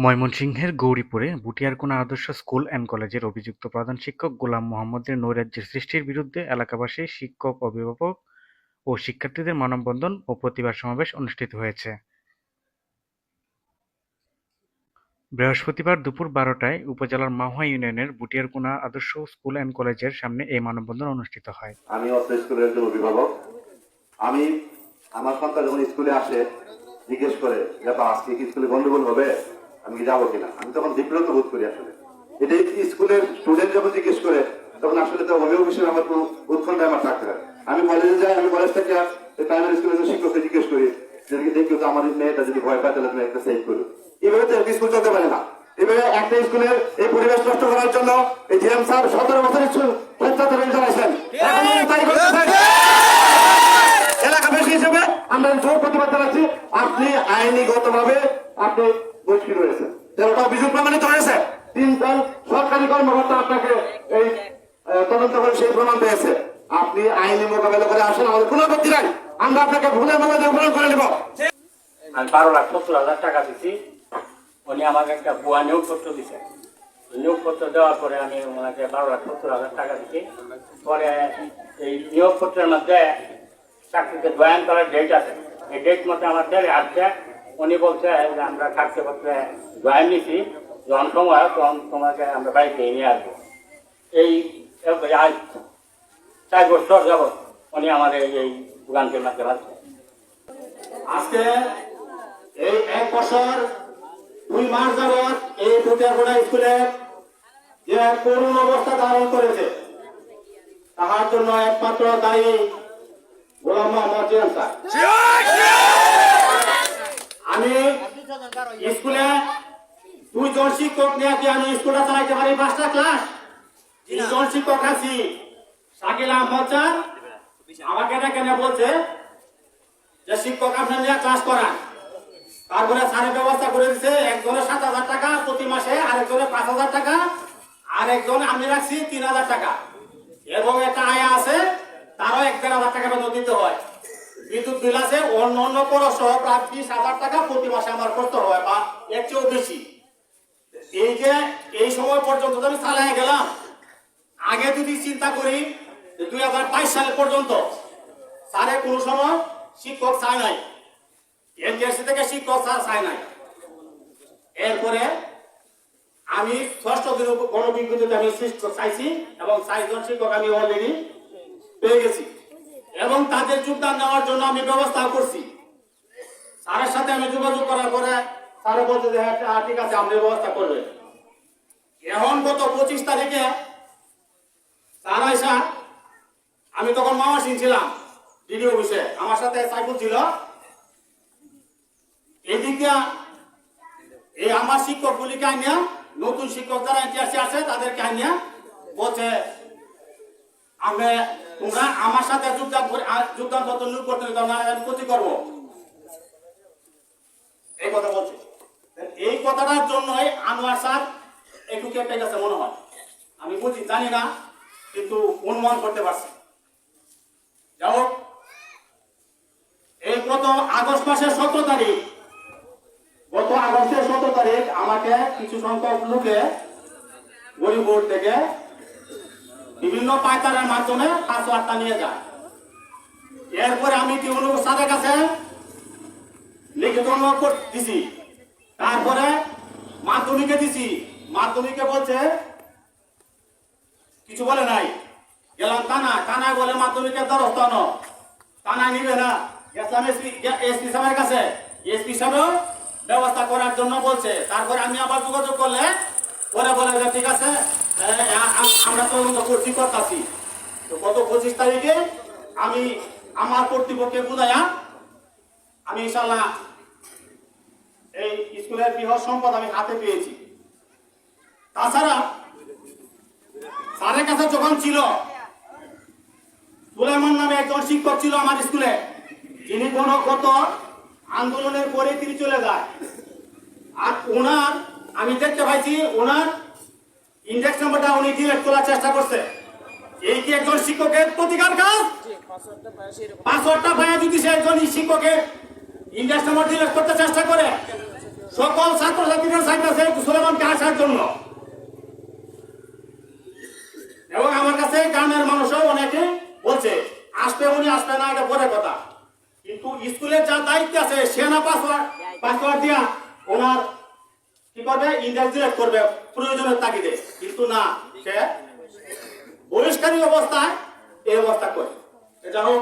ময়মনসিংহের গৌরীপুরে বুটিয়ারকোনা আদর্শ school and কলেজের অভিযুক্ত প্রধান শিক্ষক গোলাম মোহাম্মদের নৈরাজ্যের সৃষ্টির বিরুদ্ধে এলাকাবাসী, শিক্ষক, অভিভাবক ও শিক্ষার্থীদের মানববন্ধন ও প্রতিবাদ সমাবেশ অনুষ্ঠিত হয়েছে। বৃহস্পতিবার দুপুর ১২টায় উপজেলার মাহুয়া ইউনিয়নের বুটিয়ারকোনা আদর্শ স্কুল অ্যান্ড কলেজের সামনে এই মানববন্ধন অনুষ্ঠিত হয়। আমি অত্র স্কুলের একজন অভিভাবক। আমি আমার সন্তান যখন স্কুলে আসে জিজ্ঞেস করে যে আজকে কি স্কুলে গন্ডগোল হবে, আমি কি যাবো কিনা, আমি তখন বিব্রত বোধ করি। আসলে এটা স্কুলের স্টুডেন্ট যখন জিজ্ঞেস করে তখন আসলে তো অভিভাবক হিসেবে আমার কোনো উৎকণ্ঠায় আমার থাকতে হয়। আমি কলেজে যাই, আমি কলেজ থেকে প্রাইমারি স্কুলের শিক্ষককে জিজ্ঞেস করি যে দেখি তো আমার মেয়েটা যদি ভয় পায় তাহলে তুমি একটা সেভ করো। এভাবে তো স্কুল চলতে পারে না। এভাবে একটা স্কুলের এই পরিবেশ নষ্ট করার জন্য এই জিএম স্যার ১৭ বছর স্কুল চালাইছেন। এলাকাবাসী হিসেবে আমরা জোর প্রতিবাদ জানাচ্ছি। আপনি আইনিগতভাবে আপনি বহিষ্কৃত হয়েছেন, ওটা অভিযোগ প্রমাণিত হয়েছে। ৩ জন সরকারি কর্মকর্তা আপনাকে এই তদন্ত করে সেই প্রমাণ পেয়েছে। আপনি আইনি মোকাবেলা করে আসেন, আমাদের কোনো আপত্তি নাই। আমরা আপনাকে ভুলের মামলা দিয়ে গ্রহণ করে নেব। আমি ১২,৭০,০০০ টাকা দিচ্ছি। উনি আমাকে একটা ভুয়া নিয়োগপত্র দিচ্ছে। নিয়োগপত্র দেওয়ার পরে আমি ওনাকে ১২,৭০,০০০ টাকা দিচ্ছি। পরে এই নিয়োগপত্রের মধ্যে চাকরিতে জয়েন করার ডেট আছে, এই ডেট মতো আমার দেড়ে আসছে। উনি বলছে যে আমরা চাকরি পত্রে জয়েন নিছি, যখন সময় তখন তোমাকে আমরা বাড়িতে নিয়ে আসবো। এই আজ ৪ বছর যাবৎ উনি আমাদের এই দোকানটির মধ্যে ভাবছে। আজকে এই ১ বছর ২ মাস যাবৎ এই বুটিয়ারকোনা স্কুলে যে করুণ অবস্থা ধারণ করেছে, তাহার জন্য একমাত্র দায়ী গোলাম মোহাম্মদ জিয়ান স্যার। আমি স্কুলে ২ জন শিক্ষক নিয়ে কি আমি স্কুলটা চালাইতে পারি? ৫টা ক্লাস ৩ জন শিক্ষক আছি। শাকিল আহমদ স্যার আমাকে ডেকে বলছে যে শিক্ষক আপনার নিয়ে ক্লাস করান। তারপরে স্যারের ব্যবস্থা করে দিচ্ছে, একজনের ৭,০০০ টাকা প্রতি মাসে, আরেকজনের ৫,০০০ টাকা, আরেকজন আমি রাখছি ৩,০০০ টাকা, এবং একটা আয়া আছে তারও ১,৫০০ টাকা বেতন দিতে হয়। বিদ্যুৎ বিল আছে, অন্য খরচ সহ প্রায় ২০,০০০ টাকা প্রতি মাসে আমার করতে হয়, বা এর চেয়েও বেশি। এই যে এই সময় পর্যন্ত আমি চালিয়ে গেলাম। আগে যদি চিন্তা করি ২০২২ সাল পর্যন্ত স্যারে কোনো সময় শিক্ষক চায় নাই, এনটিআরসি থেকে শিক্ষক চায় নাই। এরপরে আমি ৬ষ্ঠ দিন গণবিজ্ঞপ্তিতে আমি শিক্ষক চাইছি, এবং ৪ জন শিক্ষক আমি অলরেডি পেয়ে গেছি, এবং তাদের যোগদান নেওয়ার জন্য আমি ব্যবস্থা করছি। স্যারের সাথে আমি যোগাযোগ করার পরে স্যারে বলছে যে হ্যাঁ ঠিক আছে, আপনি ব্যবস্থা করবেন। এখন গত ২৫ তারিখে স্যার আইসা, আমি তখন মামাসিং ছিলাম ডিডি অফিসে, আমার সাথে সাইফুল ছিল। এদিকে এই আমার শিক্ষকগুলিকে আনিয়া, নতুন শিক্ষক যারা এনটিআরসি আছে তাদেরকে আনিয়া বলছে তোমরা আমার সাথে যোগদান পত্র নিয়োগ করতে আমি ক্ষতি করবো, এই কথা বলছে। এই কথাটার জন্যই আনোয়ার স্যার একটু কেটে গেছে মনে হয়, আমি বুঝি জানি না, কিন্তু অনুমান করতে পারছি। যাই হোক, এই গত আগস্ট মাসের ১৭ তারিখ, গত আগস্টের ১৭ তারিখ আমাকে কিছু সংখ্যক লোকে গরিবপুর থেকে বিভিন্ন পায়তারের মাধ্যমে ৫,০০০ টাকা নিয়ে যায়। এরপরে আমি টিউনুর স্যারের কাছে লিখিত অনুরোধ দিছি। তারপরে মাধ্যমিকে দিছি, মাধ্যমিকে বলছে কিছু বলে নাই। গেলাম থানায় বলে মাধ্যমিকের দ্বারস্থ থানায় নিবে না। গেছিলাম এসপি সাহেবের কাছে, এসপি সাহেবও ব্যবস্থা করার জন্য বলছে। তারপরে আমি আবার যোগাযোগ করলে পরে বলে যে ঠিক আছে আমরা তদন্ত করতেছি। তো গত ২৫ তারিখে আমি আমার কর্তৃপক্ষকে বুঝাইয়া আমি ইনশাল্লাহ এই স্কুলের বৃহৎ সম্পদ আমি হাতে পেয়েছি। তাছাড়া স্যারের কাছে যখন ছিল, সুলাইমান নামে একজন শিক্ষক ছিল আমার স্কুলে, যিনি গত আন্দোলনের পরে তিনি চলে যায়। আর ওনার আমি দেখতে পাইছি ওনার ইন্ডেক্স নাম্বারটা উনি ডিলেট করার চেষ্টা করছে। এই কি একজন শিক্ষকের প্রতিকার কাজ? পাসওয়ার্ডটা পায় যদি সে একজন শিক্ষকের ইন্ডাস্ট্রি মডিউলাইজ করতে চেষ্টা করে সকল ছাত্রছাত্রীদের চাইতেছে সুলেমানকে আসার জন্য। এবং আমার কাছে গ্রামের মানুষও অনেকে বলছে আসবে উনি আসবে না, এটা পরে কথা, কিন্তু স্কুলের যা দায়িত্ব আছে সে না পাসওয়ার্ড দিয়া ওনার কি করবে, ইন্ডাস্ট্রি করবে প্রয়োজনের তাগিদে, কিন্তু না, সে বহিষ্কারী অবস্থায় এই অবস্থা করে। এটা হোক,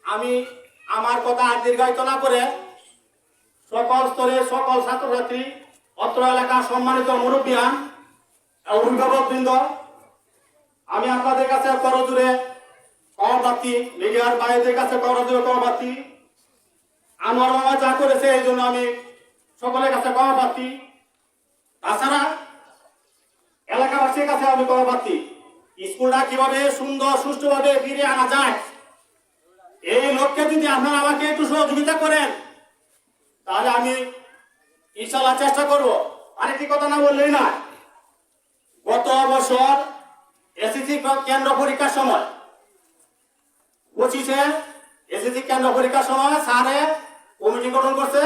আমি আমার কথা আর দীর্ঘায়িত না করে সকল স্তরে সকল ছাত্রছাত্রী, অত্র এলাকার সম্মানিত মুরব্বিয়ান, অভিভাবক বৃন্দ, আমি আপনাদের কাছে করজোরে করবার্থী, মিডিয়ার বাইরের কাছে করজোরে করবার্থী, আনোয়ার মামা যা করেছে এই জন্য আমি সকলের কাছে করবার্থী। তাছাড়া এলাকাবাসীর কাছে আমি করবার্থী, স্কুলটা কিভাবে সুন্দর সুষ্ঠুভাবে ফিরে আনা যায় এই লক্ষ্যে যদি আপনারা আমাকে একটু সহযোগিতা করেন তাহলে আমি ইনশাআল্লাহ চেষ্টা করব। আরেকটি কথা না বললেই না, গত বছর এসএসসি কেন্দ্র পরীক্ষার সময় 25-এ এসএসসি কেন্দ্র পরীক্ষার সময় স্যারে কমিটি গঠন করছে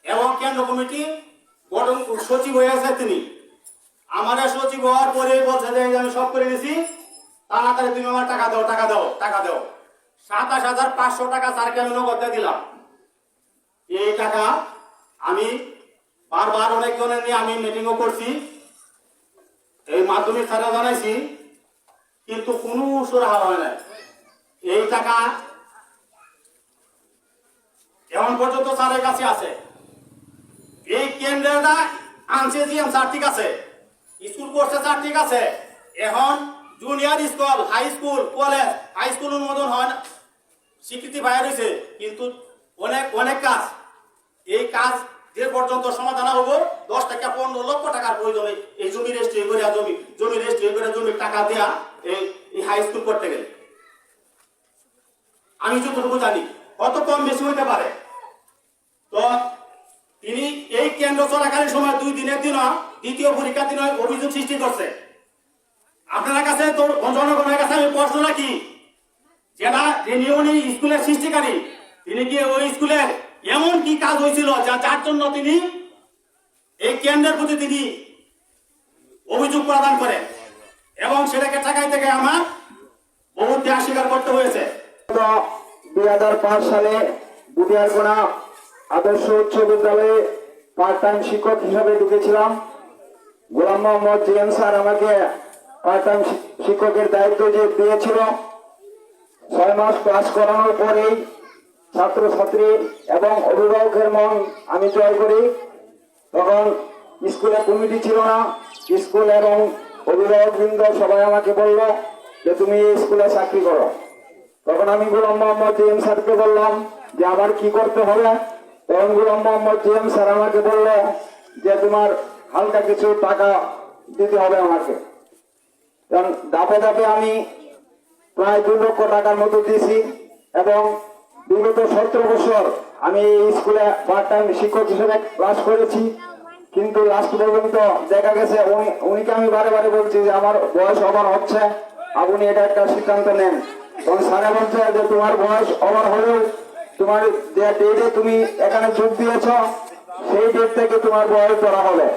এবং কেন্দ্র কমিটি গঠন সচিব হয়ে গেছে তিনি। আমার সচিব হওয়ার পরে বলছে যে আমি সব করে দিয়েছি, তাড়াতাড়ি তুমি আমার টাকা দাও টাকা দাও টাকা দাও। 27,500 টাকা স্যারকে আমি নগদ দিলাম। এই টাকা আমি বারবার অনেকজনের নিয়ে আমি মিটিংও করছি, এই মাধ্যমিক স্যারে জানাইছি, কিন্তু কোনো সুরাহা হয় না। এই টাকা এমন পর্যন্ত স্যারের কাছে আছে। এই কেন্দ্রটা আনছে জিএম স্যার ঠিক আছে, স্কুল করছে স্যার ঠিক আছে, এখন junior school, high school, college, high school অনুমোদন হয় না, স্বীকৃতি বাইরে রয়েছে, কিন্তু অনেক অনেক কাজ, এই কাজ যে পর্যন্ত সমাধান হবো 10 থেকে 15 লক্ষ টাকার প্রয়োজনে এই জমি রেজিস্ট্রি করে জমি রেজিস্ট্রি করে জমির টাকা দেয়া এই হাই স্কুল করতে গেলে আমি যতটুকু জানি কত কম বেশি হইতে পারে। তো তিনি এই কেন্দ্র চলাকালীন সময় 2 দিনের দিন দ্বিতীয় পরীক্ষার দিন অভিযোগ সৃষ্টি করছে। আপনার কাছে তো জনগণের কাছে আমি প্রশ্ন রাখি, যেটা যিনি উনি স্কুলের সৃষ্টিকারী, তিনি কি ওই স্কুলের এমন কি কাজ হয়েছিল যার জন্য তিনি এই কেন্দ্রের প্রতি তিনি অভিযোগ প্রদান করেন এবং সেটাকে ঠেকাই থেকে আমার বহু ত্যাগ স্বীকার করতে হয়েছে। 2005 সালে বুটিয়ারগোনা আদর্শ উচ্চ বিদ্যালয়ে পার্ট টাইম শিক্ষক হিসাবে ঢুকেছিলাম। গোলাম মোহাম্মদ জিএম স্যার আমাকে পার্ট টাইম শিক্ষকের দায়িত্ব যে দিয়েছিল, 6 মাস ক্লাস করানোর পরেই ছাত্রছাত্রী এবং অভিভাবকের মন আমি জয় করি। তখন স্কুলে কমিটি ছিল না, স্কুল এবং অভিভাবক বৃন্দ সবাই আমাকে বলল যে তুমি এই স্কুলে চাকরি করো। তখন আমি গোলাম মোহাম্মদ জিএম স্যারকে বললাম যে আমার কি করতে হবে। তখন গোলাম মোহাম্মদ জিএম স্যার আমাকে বলল যে তোমার হালকা কিছু টাকা দিতে হবে আমাকে। কারণ ধাপে ধাপে আমি প্রায় 2 লক্ষ টাকার মতো দিয়েছি এবং বিগত 17 বছর আমি এই স্কুলে পার্ট টাইম শিক্ষক হিসেবে ক্লাস করেছি। কিন্তু লাস্ট পর্যন্ত দেখা গেছে উনিকে আমি বারে বারে বলছি যে আমার বয়স ওভার হচ্ছে, আপনি এটা একটা সিদ্ধান্ত নেন। তখন স্যারে বলছে যে তোমার বয়স ওভার হলেও তোমার যে ডেটে তুমি এখানে যোগ দিয়েছ সেই ডেট থেকে তোমার বয়স ধরা হবে।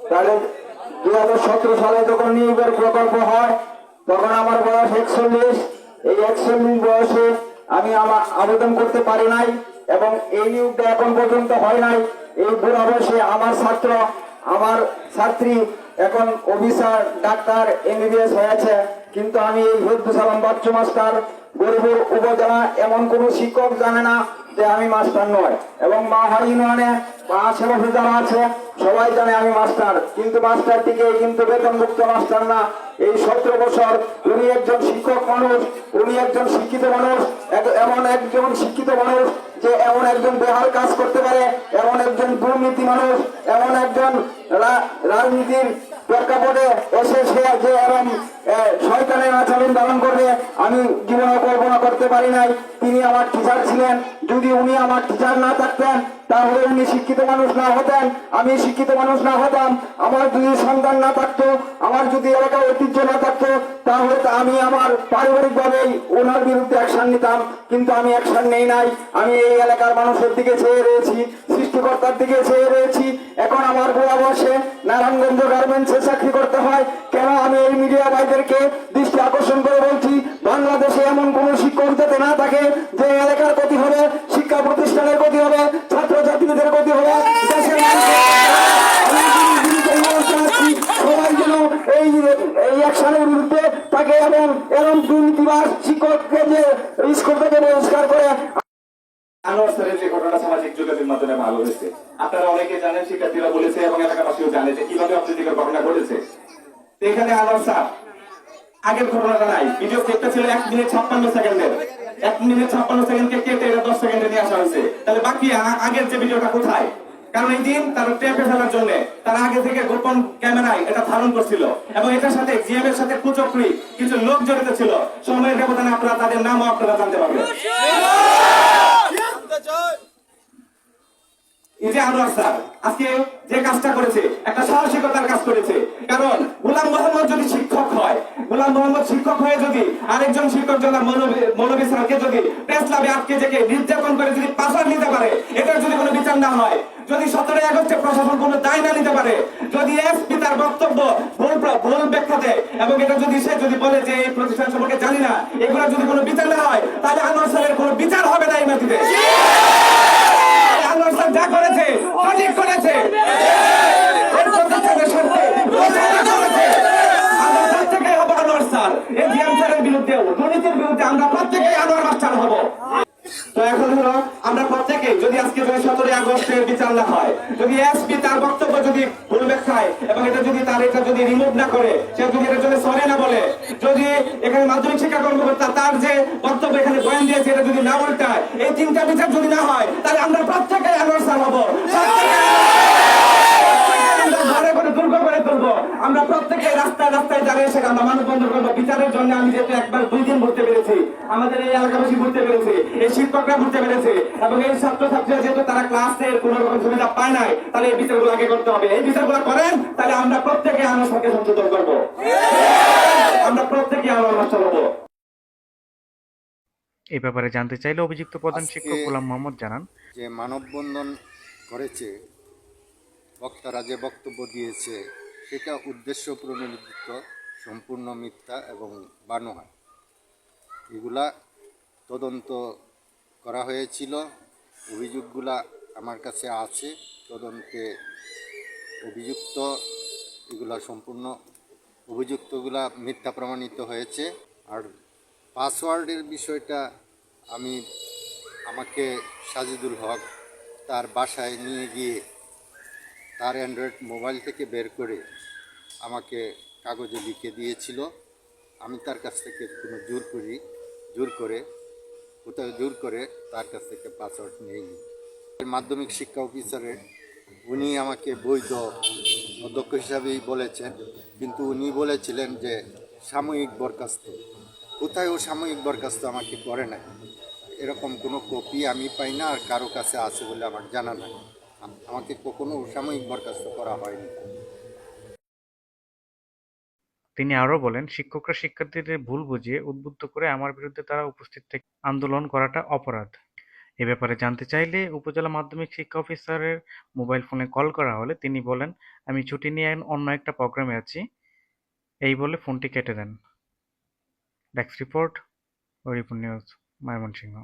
তাহলে 2017 সালে যখন নিয়োগের প্রকল্প হয় তখন আমার বয়স 41। এই 41 বয়সে আমি আমার আবেদন করতে পারি নাই এবং এই নিয়োগটা এখন পর্যন্ত হয় নাই। এই বুড়া বয়সে আমার ছাত্র, আমার ছাত্রী এখন অফিসার, ডাক্তার, এমবিবিএস হয়েছে, কিন্তু আমি এই হেফজুল সালাম বাচ্চু মাস্টার গরিপুর উপজেলা এমন কোন শিক্ষক জানে না যে আমি মাস্টার নয়। এবং মাহারি ইউনিয়নে বা আশেপাশে যারা আছে সবাই জানে আমি মাস্টার, কিন্তু মাস্টারটিকে কিন্তু বেতনভুক্ত মাস্টার না। এই 17 বছর উনি একজন শিক্ষক মানুষ, উনি একজন শিক্ষিত মানুষ, এমন একজন শিক্ষিত মানুষ যে এমন একজন বেহাল কাজ করতে পারে, এমন একজন দুর্নীতি মানুষ, এমন একজন রাজনীতির প্রেক্ষাপটে এসে সে যে এরম শয়তানের আচরণ ধারণ করবে আমি জীবনে কল্পনা করতে পারি নাই। তিনি আমার টিচার ছিলেন, যদি উনি আমার টিচার না থাকতেন তাহলে উনি শিক্ষিত মানুষ না হতেন, আমি শিক্ষিত মানুষ না হতাম। আমার যদি সন্তান না থাকতো, আমার যদি এলাকার ঐতিহ্য না থাকতো, তাহলে তো আমি আমার পারিবারিকভাবেই ওনার বিরুদ্ধে অ্যাকশন নিতাম, কিন্তু আমি অ্যাকশন নেই নাই। আমি এই এলাকার মানুষের দিকে চেয়ে রয়েছি, সৃষ্টিকর্তার দিকে চেয়ে রয়েছি। এখন আমার বুড়া বয়সে নারায়ণগঞ্জ গার্মেন্টসে চাকরি করতে হয় কেন? আমি এই মিডিয়া ভাইদেরকে দৃষ্টি আকর্ষণ করে বলছি, বাংলাদেশে এমন কোন শিক্ষক যাতে না থাকে যে এলাকার ক্ষতি হবে, শিক্ষা প্রতিষ্ঠানের ক্ষতি হবে, ছাত্রছাত্রীদের ক্ষতি হবে, দেশের সবাই যেন এই অ্যাকশনের বিরুদ্ধে থাকে এবং এরকম দুর্নীতিবাজ শিক্ষককে যে স্কুল থেকে বহিষ্কার করে। আনোয়ার স্যারের যে ঘটনা সামাজিক যোগাযোগের মাধ্যমে ভালো হয়েছে, আপনারা অনেকে জানেন, শিক্ষার্থীরা বলেছে এবং এলাকাবাসীও জানে যে কিভাবে অপ্রীতিকর ঘটনা ঘটেছে। তো এখানে আনোয়ার স্যার আগের ঘটনাটা নাই, ভিডিও ক্লিপটা ছিল 1 মিনিট 56 সেকেন্ডের, 1 মিনিট 56 সেকেন্ডকে কেটে এটা 10 সেকেন্ডে নিয়ে আসা হয়েছে। তাহলে বাকি আগের যে ভিডিওটা কোথায়? কারণ এই দিন তারা ট্র্যাপে ফেলার জন্য তারা আগে থেকে গোপন ক্যামেরায় এটা ধারণ করছিল এবং এটার সাথে জিএম এর সাথে কুচক্রী কিছু লোক জড়িত ছিল। সময়ের ব্যবধানে আপনারা তাদের নামও আপনারা জানতে পারবেন। এই যে আনোয়ার স্যার আজকে যে কাজটা করেছে, একটা সাহসিকতার কাজ করেছে। কারণ গোলাম মোহাম্মদ যদি শিক্ষক হয়, গোলাম মোহাম্মদ শিক্ষক হয়ে যদি আরেকজন শিক্ষক জনাব মৌলভী স্যারকে যদি প্রেস ক্লাবে আটকে থেকে নির্যাতন করে যদি পাশার নিতে পারে, এটার যদি কোনো বিচার না হয়, যদি 17 আগস্টে প্রশাসন কোনো দায় না নিতে পারে, যদি এসপি তার বক্তব্য ভুল ব্যাখ্যা দেয় এবং এটা যদি সে যদি বলে যে এই প্রতিষ্ঠান সম্পর্কে জানি না, এগুলো যদি কোনো বিচার না হয়, তাহলে আনোয়ার স্যারের কোনো বিচার হবে না এই মাটিতে। আনোয়ার স্যার যা করেছে সঠিক করেছে, এই প্রতিষ্ঠানের স্বার্থে সঠিক করেছে। আমরা প্রত্যেকেই হবো আনোয়ার স্যার, এই জিএম স্যারের বিরুদ্ধেও দুর্নীতির বিরুদ্ধে আমরা প্রত্যেকেই আনোয়ার মাস্টার হব। তো এখন হলো আমরা প্রত্যেকে যদি আজকে যদি 17 আগস্টের বিচার না হয়, যদি এসপি তার বক্তব্য যদি ভুল ব্যাখ্যায় এবং এটা যদি তার এটা যদি রিমুভ না করে, সে যদি এটার জন্য সরি না বলে, যদি এখানে মাধ্যমিক শিক্ষা কর্মকর্তা তার যে বক্তব্য এখানে বয়ান দিয়েছে এটা যদি না উল্টায়, এই 3টা বিচার যদি না হয়, তাহলে আমরা প্রত্যেকে আনোয়ার স্যার হবো, ঘরে ঘরে দুর্গ করে তুলবো। আমরা প্রত্যেকে রাস্তায় রাস্তায় দাঁড়িয়ে এসে আমরা মানববন্ধন করবো বিচারের জন্য। আমি যেহেতু একবার 2 দিন ঘুরতে পেরেছি, আমাদের এই এলাকাবাসী ঘুরতে পেরেছে, এই শিক্ষকরা ঘুরতে পেরেছে এবং এই ছাত্রছাত্রীরা যেহেতু তারা ক্লাসের কোন রকম সুবিধা পায় নাই, তাহলে এই বিচারগুলো আগে করতে হবে। এই বিচারগুলো করেন, তাহলে আমরা প্রত্যেকে আনোয়ার স্যারকে সংশোধন করবো, আমরা প্রত্যেকে আনোয়ার মাস্টার হবো। এই ব্যাপারে জানতে চাইলে অভিযুক্ত প্রধান শিক্ষক গোলাম মোহাম্মদ জানান, যে মানববন্ধন করেছে, বক্তারা যে বক্তব্য দিয়েছে সেটা উদ্দেশ্য প্রণোদিত, সম্পূর্ণ মিথ্যা এবং বানোয়াট। এগুলা তদন্ত করা হয়েছিল, অভিযোগগুলা আমার কাছে আছে, তদন্তে অভিযুক্ত এগুলা সম্পূর্ণ অভিযুক্তগুলা মিথ্যা প্রমাণিত হয়েছে। আর পাসওয়ার্ডের বিষয়টা আমাকে সাজিদুল হক তার বাসায় নিয়ে গিয়ে তার অ্যান্ড্রয়েড মোবাইল থেকে বের করে আমাকে কাগজে লিখে দিয়েছিল। আমি তার কাছ থেকে কোনো জোর করে তার কাছ থেকে পাসওয়ার্ড নেইনি। মাধ্যমিক শিক্ষা অফিসারের উনি আমাকে বৈধ অধ্যক্ষ হিসাবেই বলেছেন, কিন্তু উনি বলেছিলেন যে সাময়িক বরখাস্ত। কোথায় ও সাময়িক বরখাস্ত আমাকে করে নাই, এরকম কোনো কপি আমি পাই না, আর কারো কাছে আছে বলে আমার জানা নাই। আমাকে কখনো সাময়িক বরখাস্ত করা হয়নি। তিনি আরও বলেন, শিক্ষকরা শিক্ষার্থীদের ভুল বুঝিয়ে উদ্বুদ্ধ করে আমার বিরুদ্ধে তারা উপস্থিত থেকে আন্দোলন করাটা অপরাধ। এ ব্যাপারে জানতে চাইলে উপজেলা মাধ্যমিক শিক্ষা অফিসারের মোবাইল ফোনে কল করা হলে তিনি বলেন, আমি ছুটি নিয়ে অন্য একটা প্রোগ্রামে আছি, এই বলে ফোনটি কেটে দেন। Desk report, Haripur news, Mymensingh.